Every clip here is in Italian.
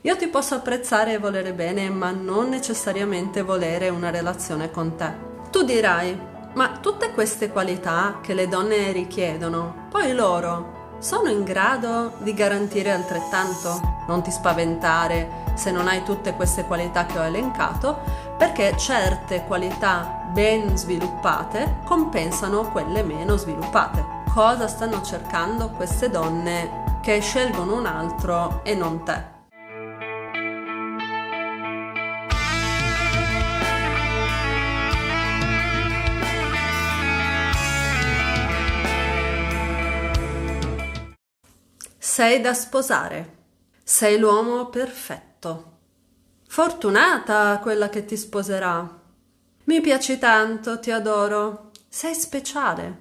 Io ti posso apprezzare e volere bene, ma non necessariamente volere una relazione con te. Tu dirai, ma tutte queste qualità che le donne richiedono, poi loro sono in grado di garantire altrettanto? Non ti spaventare se non hai tutte queste qualità che ho elencato, perché certe qualità ben sviluppate compensano quelle meno sviluppate. Cosa stanno cercando queste donne che scelgono un altro e non te? Sei da sposare. Sei l'uomo perfetto. Fortunata quella che ti sposerà. Mi piaci tanto, ti adoro. Sei speciale.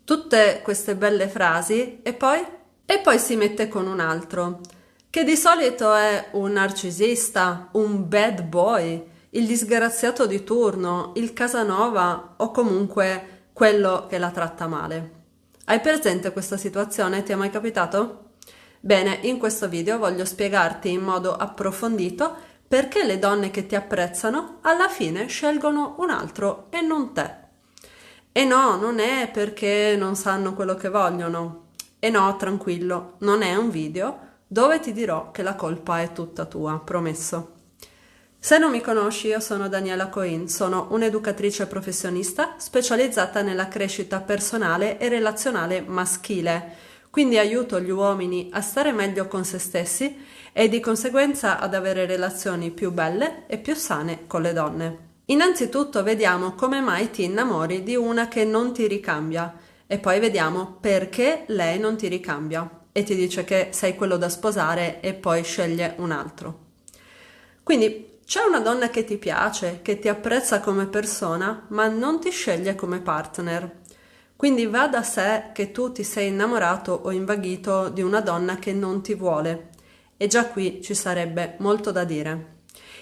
Tutte queste belle frasi e poi? E poi si mette con un altro, che di solito è un narcisista, un bad boy, il disgraziato di turno, il Casanova o comunque quello che la tratta male. Hai presente questa situazione? Ti è mai capitato? Bene, in questo video voglio spiegarti in modo approfondito perché le donne che ti apprezzano alla fine scelgono un altro e non te. E no, non è perché non sanno quello che vogliono. E no, tranquillo, non è un video dove ti dirò che la colpa è tutta tua, promesso. Se non mi conosci, io sono Daniela Coin, sono un'educatrice professionista specializzata nella crescita personale e relazionale maschile, quindi aiuto gli uomini a stare meglio con se stessi e di conseguenza ad avere relazioni più belle e più sane con le donne. Innanzitutto vediamo come mai ti innamori di una che non ti ricambia e poi vediamo perché lei non ti ricambia e ti dice che sei quello da sposare e poi sceglie un altro. Quindi c'è una donna che ti piace, che ti apprezza come persona, ma non ti sceglie come partner. Quindi va da sé che tu ti sei innamorato o invaghito di una donna che non ti vuole. E già qui ci sarebbe molto da dire.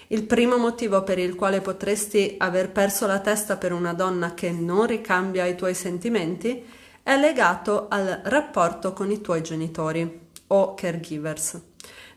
Il primo motivo per il quale potresti aver perso la testa per una donna che non ricambia i tuoi sentimenti è legato al rapporto con i tuoi genitori o caregivers.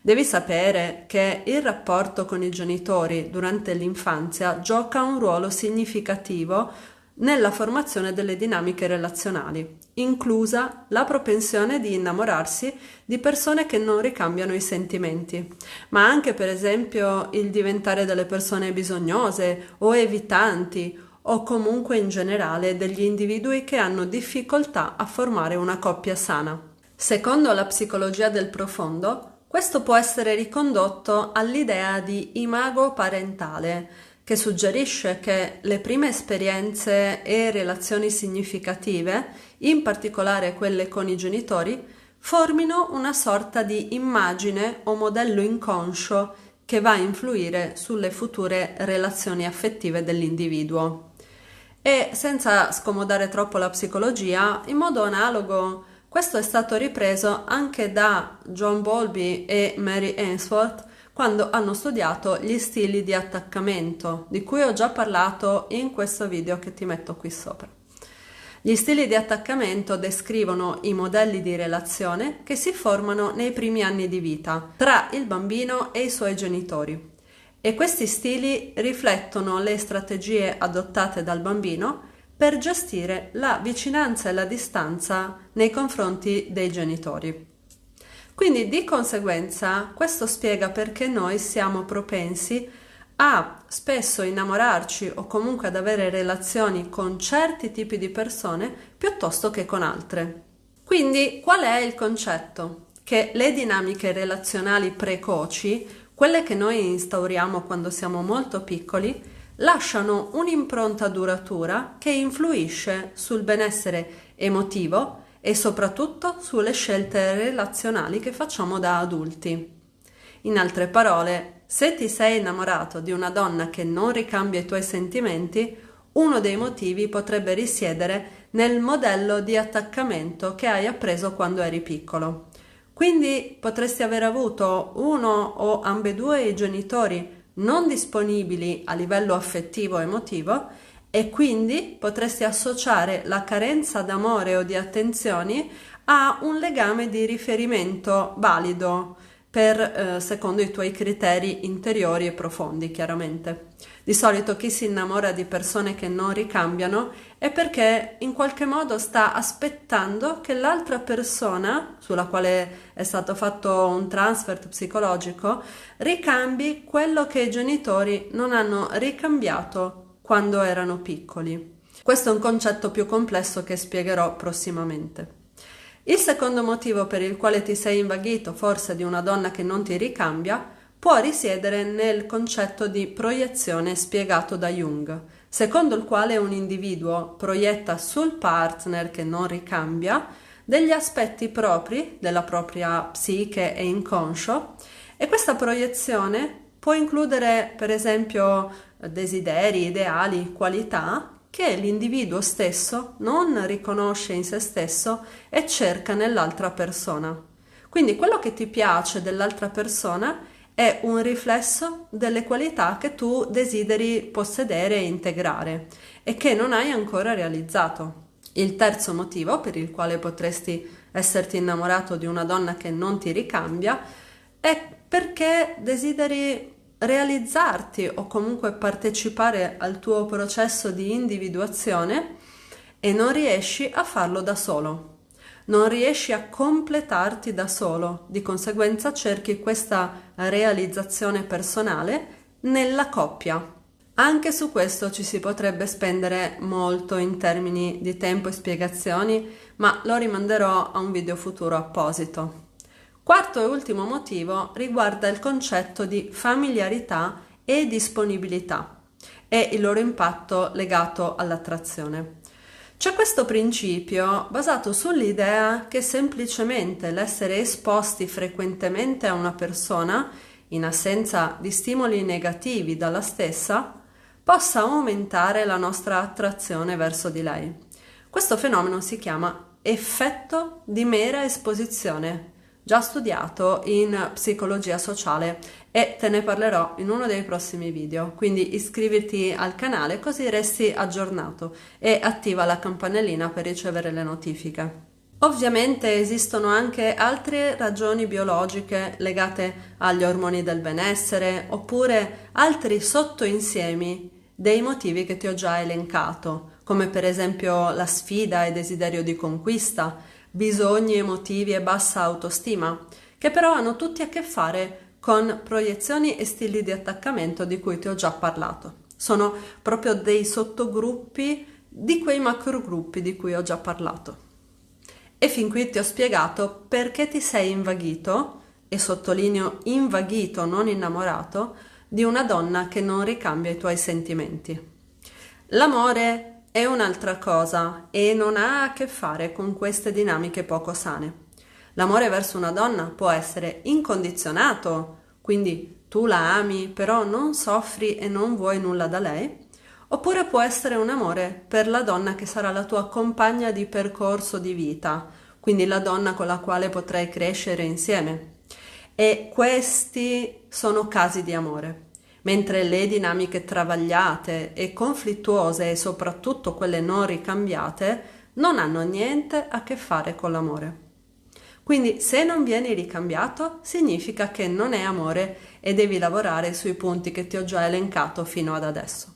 Devi sapere che il rapporto con i genitori durante l'infanzia gioca un ruolo significativo nella formazione delle dinamiche relazionali, inclusa la propensione di innamorarsi di persone che non ricambiano i sentimenti, ma anche per esempio il diventare delle persone bisognose o evitanti o comunque in generale degli individui che hanno difficoltà a formare una coppia sana. Secondo la psicologia del profondo, questo può essere ricondotto all'idea di imago parentale, che suggerisce che le prime esperienze e relazioni significative, in particolare quelle con i genitori, formino una sorta di immagine o modello inconscio che va a influire sulle future relazioni affettive dell'individuo. E senza scomodare troppo la psicologia, in modo analogo, questo è stato ripreso anche da John Bowlby e Mary Ainsworth quando hanno studiato gli stili di attaccamento, di cui ho già parlato in questo video che ti metto qui sopra. Gli stili di attaccamento descrivono i modelli di relazione che si formano nei primi anni di vita tra il bambino e i suoi genitori. E questi stili riflettono le strategie adottate dal bambino per gestire la vicinanza e la distanza nei confronti dei genitori. Quindi di conseguenza questo spiega perché noi siamo propensi a spesso innamorarci o comunque ad avere relazioni con certi tipi di persone piuttosto che con altre. Quindi qual è il concetto? Che le dinamiche relazionali precoci, quelle che noi instauriamo quando siamo molto piccoli, lasciano un'impronta duratura che influisce sul benessere emotivo e soprattutto sulle scelte relazionali che facciamo da adulti. In altre parole, se ti sei innamorato di una donna che non ricambia i tuoi sentimenti, uno dei motivi potrebbe risiedere nel modello di attaccamento che hai appreso quando eri piccolo. Quindi potresti aver avuto uno o ambedue i genitori non disponibili a livello affettivo e emotivo e quindi potresti associare la carenza d'amore o di attenzioni a un legame di riferimento valido, secondo i tuoi criteri interiori e profondi, chiaramente. Di solito chi si innamora di persone che non ricambiano è perché in qualche modo sta aspettando che l'altra persona, sulla quale è stato fatto un transfer psicologico, ricambi quello che i genitori non hanno ricambiato quando erano piccoli. Questo è un concetto più complesso che spiegherò prossimamente. Il secondo motivo per il quale ti sei invaghito forse di una donna che non ti ricambia può risiedere nel concetto di proiezione spiegato da Jung, secondo il quale un individuo proietta sul partner che non ricambia degli aspetti propri della propria psiche e inconscio, e questa proiezione può includere per esempio desideri, ideali, qualità che l'individuo stesso non riconosce in se stesso e cerca nell'altra persona. Quindi quello che ti piace dell'altra persona è un riflesso delle qualità che tu desideri possedere e integrare e che non hai ancora realizzato. Il terzo motivo per il quale potresti esserti innamorato di una donna che non ti ricambia è perché desideri realizzarti o comunque partecipare al tuo processo di individuazione e non riesci a farlo da solo, non riesci a completarti da solo, di conseguenza cerchi questa realizzazione personale nella coppia. Anche su questo ci si potrebbe spendere molto in termini di tempo e spiegazioni, ma lo rimanderò a un video futuro apposito. Quarto e ultimo motivo riguarda il concetto di familiarità e disponibilità e il loro impatto legato all'attrazione. C'è questo principio basato sull'idea che semplicemente l'essere esposti frequentemente a una persona, in assenza di stimoli negativi dalla stessa, possa aumentare la nostra attrazione verso di lei. Questo fenomeno si chiama effetto di mera esposizione, già studiato in psicologia sociale, e te ne parlerò in uno dei prossimi video, quindi iscriviti al canale così resti aggiornato e attiva la campanellina per ricevere le notifiche. Ovviamente esistono anche altre ragioni biologiche legate agli ormoni del benessere oppure altri sottoinsiemi dei motivi che ti ho già elencato, come per esempio la sfida e desiderio di conquista, bisogni emotivi e bassa autostima, che però hanno tutti a che fare con proiezioni e stili di attaccamento di cui ti ho già parlato. Sono proprio dei sottogruppi di quei macrogruppi di cui ho già parlato. E fin qui ti ho spiegato perché ti sei invaghito, e sottolineo invaghito, non innamorato, di una donna che non ricambia i tuoi sentimenti. L'amore è un'altra cosa e non ha a che fare con queste dinamiche poco sane. L'amore verso una donna può essere incondizionato, quindi tu la ami però non soffri e non vuoi nulla da lei, oppure può essere un amore per la donna che sarà la tua compagna di percorso di vita, quindi la donna con la quale potrai crescere insieme. E questi sono casi di amore. Mentre le dinamiche travagliate e conflittuose e soprattutto quelle non ricambiate non hanno niente a che fare con l'amore. Quindi se non vieni ricambiato significa che non è amore e devi lavorare sui punti che ti ho già elencato fino ad adesso.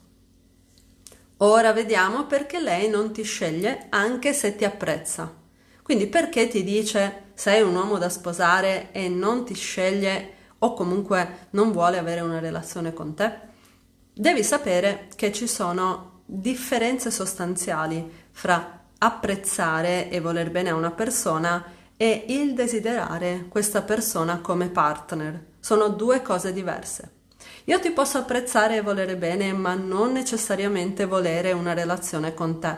Ora vediamo perché lei non ti sceglie anche se ti apprezza. Quindi perché ti dice sei un uomo da sposare e non ti sceglie o comunque non vuole avere una relazione con te? Devi sapere che ci sono differenze sostanziali fra apprezzare e voler bene a una persona e il desiderare questa persona come partner. Sono due cose diverse. Io ti posso apprezzare e volere bene, ma non necessariamente volere una relazione con te.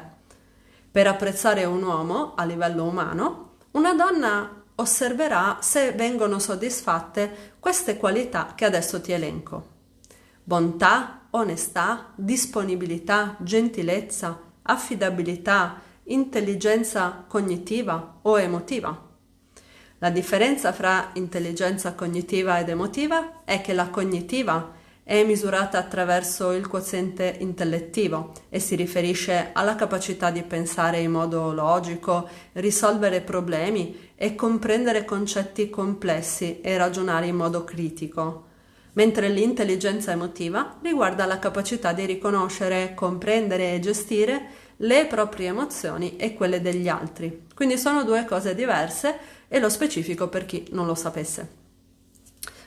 Per apprezzare un uomo a livello umano, una donna osserverà se vengono soddisfatte queste qualità che adesso ti elenco: bontà, onestà, disponibilità, gentilezza, affidabilità, intelligenza cognitiva o emotiva. La differenza fra intelligenza cognitiva ed emotiva è che la cognitiva è misurata attraverso il quoziente intellettivo e si riferisce alla capacità di pensare in modo logico, risolvere problemi e comprendere concetti complessi e ragionare in modo critico, mentre l'intelligenza emotiva riguarda la capacità di riconoscere, comprendere e gestire le proprie emozioni e quelle degli altri. Quindi sono due cose diverse e lo specifico per chi non lo sapesse.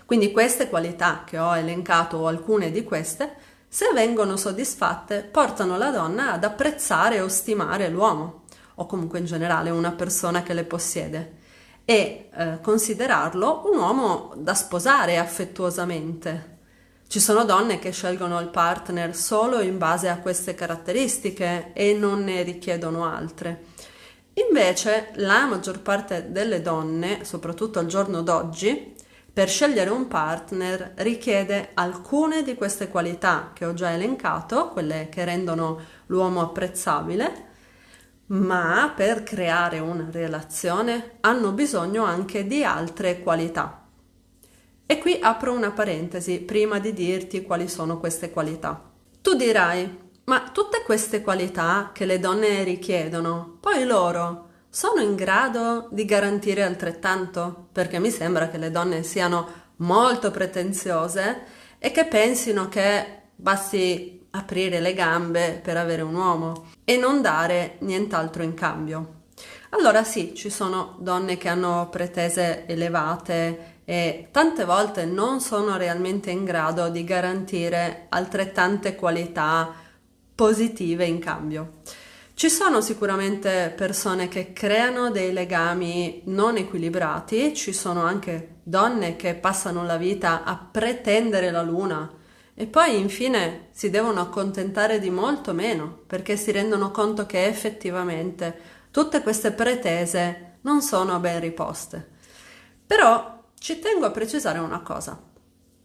Quindi queste qualità che ho elencato o alcune di queste, se vengono soddisfatte, portano la donna ad apprezzare o stimare l'uomo, o comunque in generale una persona che le possiede, e considerarlo un uomo da sposare affettuosamente. Ci sono donne che scelgono il partner solo in base a queste caratteristiche e non ne richiedono altre. Invece la maggior parte delle donne, soprattutto al giorno d'oggi, per scegliere un partner richiede alcune di queste qualità che ho già elencato, quelle che rendono l'uomo apprezzabile, ma per creare una relazione hanno bisogno anche di altre qualità. E qui apro una parentesi prima di dirti quali sono queste qualità. Tu dirai, ma tutte queste qualità che le donne richiedono, poi loro sono in grado di garantire altrettanto? Perché mi sembra che le donne siano molto pretenziose e che pensino che basti aprire le gambe per avere un uomo e non dare nient'altro in cambio. Allora sì, ci sono donne che hanno pretese elevate e tante volte non sono realmente in grado di garantire altrettante qualità positive in cambio. Ci sono sicuramente persone che creano dei legami non equilibrati, ci sono anche donne che passano la vita a pretendere la luna e poi infine si devono accontentare di molto meno perché si rendono conto che effettivamente tutte queste pretese non sono ben riposte. Però ci tengo a precisare una cosa.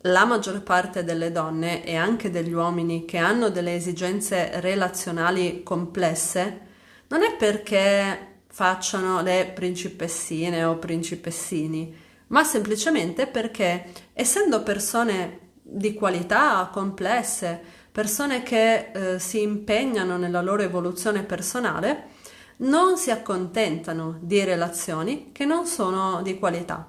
La maggior parte delle donne e anche degli uomini che hanno delle esigenze relazionali complesse non è perché facciano le principessine o principessini, ma semplicemente perché, essendo persone di qualità complesse, persone che si impegnano nella loro evoluzione personale, non si accontentano di relazioni che non sono di qualità.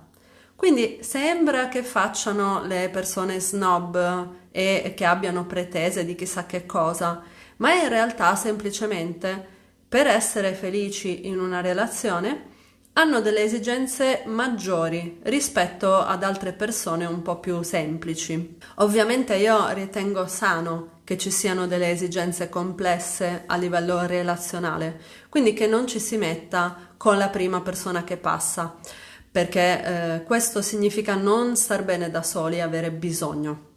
Quindi sembra che facciano le persone snob e che abbiano pretese di chissà che cosa, ma in realtà semplicemente per essere felici in una relazione hanno delle esigenze maggiori rispetto ad altre persone un po' più semplici. Ovviamente io ritengo sano che ci siano delle esigenze complesse a livello relazionale, quindi che non ci si metta con la prima persona che passa, perché questo significa non star bene da soli e avere bisogno.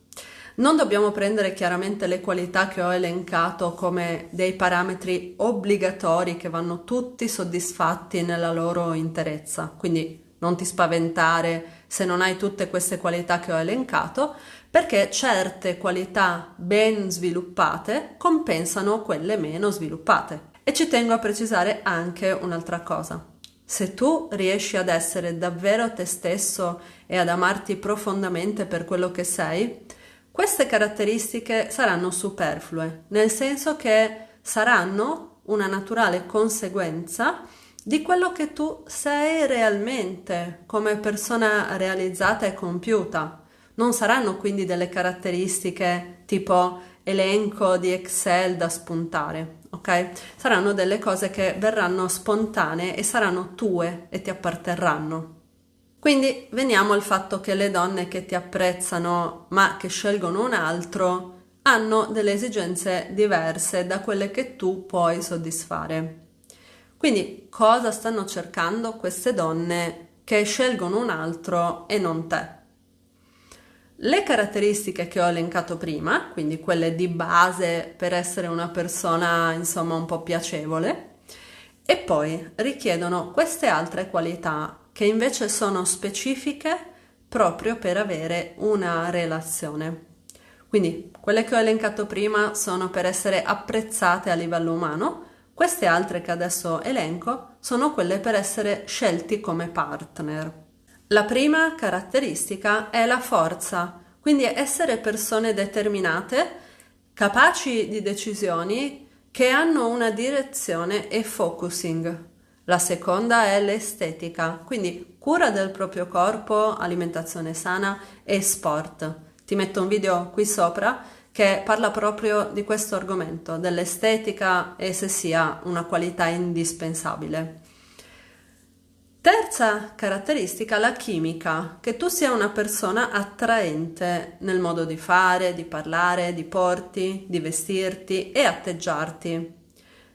Non dobbiamo prendere chiaramente le qualità che ho elencato come dei parametri obbligatori che vanno tutti soddisfatti nella loro interezza, quindi non ti spaventare se non hai tutte queste qualità che ho elencato, perché certe qualità ben sviluppate compensano quelle meno sviluppate. E ci tengo a precisare anche un'altra cosa. Se tu riesci ad essere davvero te stesso e ad amarti profondamente per quello che sei, queste caratteristiche saranno superflue, nel senso che saranno una naturale conseguenza di quello che tu sei realmente come persona realizzata e compiuta. Non saranno quindi delle caratteristiche tipo elenco di Excel da spuntare, ok? Saranno delle cose che verranno spontanee e saranno tue e ti apparterranno. Quindi veniamo al fatto che le donne che ti apprezzano ma che scelgono un altro hanno delle esigenze diverse da quelle che tu puoi soddisfare. Quindi cosa stanno cercando queste donne che scelgono un altro e non te? Le caratteristiche che ho elencato prima, quindi quelle di base per essere una persona insomma un po' piacevole, e poi richiedono queste altre qualità che invece sono specifiche proprio per avere una relazione. Quindi quelle che ho elencato prima sono per essere apprezzate a livello umano, queste altre che adesso elenco sono quelle per essere scelti come partner. La prima caratteristica è la forza, Quindi essere persone determinate, capaci di decisioni che hanno una direzione e focusing. La seconda è l'estetica, quindi cura del proprio corpo, alimentazione sana e sport. Ti metto un video qui sopra che parla proprio di questo argomento, dell'estetica e se sia una qualità indispensabile. Terza caratteristica, la chimica, che tu sia una persona attraente nel modo di fare, di parlare, di porti, di vestirti e atteggiarti,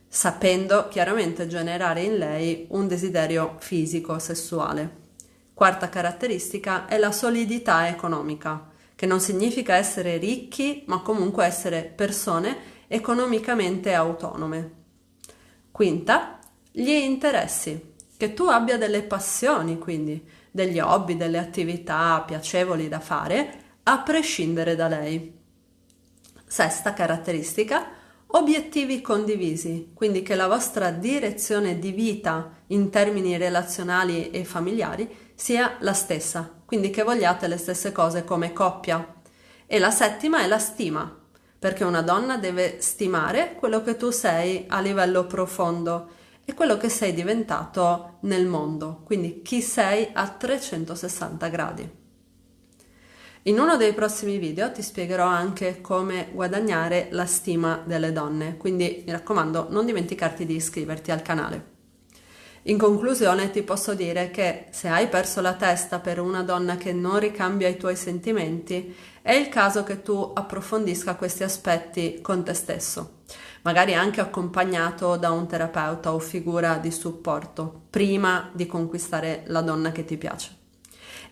sapendo chiaramente generare in lei un desiderio fisico, sessuale. Quarta caratteristica è la solidità economica, che non significa essere ricchi, ma comunque essere persone economicamente autonome. Quinta, gli interessi, che tu abbia delle passioni, quindi degli hobby, delle attività piacevoli da fare, a prescindere da lei. Sesta caratteristica, obiettivi condivisi, quindi che la vostra direzione di vita in termini relazionali e familiari sia la stessa, quindi che vogliate le stesse cose come coppia. E la settima è la stima, perché una donna deve stimare quello che tu sei a livello profondo e quello che sei diventato nel mondo, quindi chi sei a 360 gradi. In uno dei prossimi video ti spiegherò anche come guadagnare la stima delle donne, quindi mi raccomando non dimenticarti di iscriverti al canale. In conclusione ti posso dire che se hai perso la testa per una donna che non ricambia i tuoi sentimenti, è il caso che tu approfondisca questi aspetti con te stesso, magari anche accompagnato da un terapeuta o figura di supporto, prima di conquistare la donna che ti piace.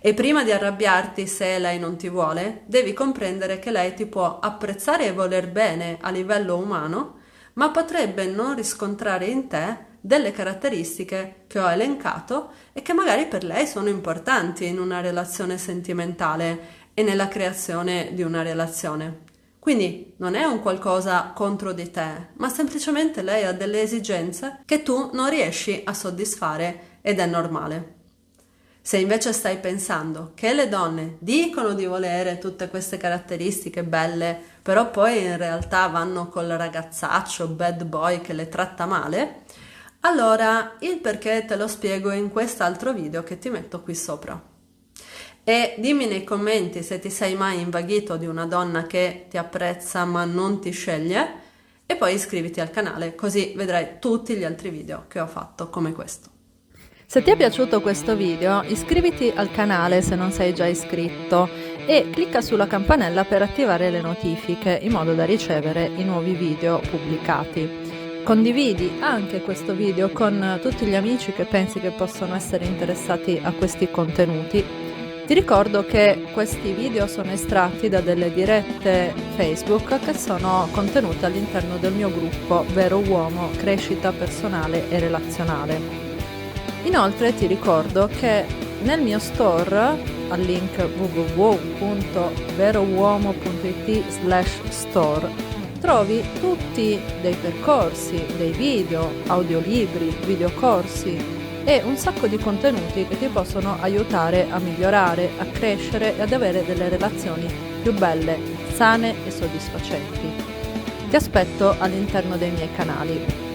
E prima di arrabbiarti se lei non ti vuole, devi comprendere che lei ti può apprezzare e voler bene a livello umano, ma potrebbe non riscontrare in te delle caratteristiche che ho elencato e che magari per lei sono importanti in una relazione sentimentale e nella creazione di una relazione. Quindi non è un qualcosa contro di te, ma semplicemente lei ha delle esigenze che tu non riesci a soddisfare ed è normale. Se invece stai pensando che le donne dicono di volere tutte queste caratteristiche belle, però poi in realtà vanno col ragazzaccio bad boy che le tratta male, allora il perché te lo spiego in quest'altro video che ti metto qui sopra. E dimmi nei commenti se ti sei mai invaghito di una donna che ti apprezza ma non ti sceglie e poi iscriviti al canale così vedrai tutti gli altri video che ho fatto come questo. Se ti è piaciuto questo video, iscriviti al canale se non sei già iscritto e clicca sulla campanella per attivare le notifiche in modo da ricevere i nuovi video pubblicati. Condividi anche questo video con tutti gli amici che pensi che possono essere interessati a questi contenuti. Ti ricordo che questi video sono estratti da delle dirette Facebook che sono contenute all'interno del mio gruppo Vero Uomo Crescita Personale e Relazionale. Inoltre ti ricordo che nel mio store, al link www.verouomo.it/store, trovi tutti dei percorsi, dei video, audiolibri, videocorsi e un sacco di contenuti che ti possono aiutare a migliorare, a crescere e ad avere delle relazioni più belle, sane e soddisfacenti. Ti aspetto all'interno dei miei canali.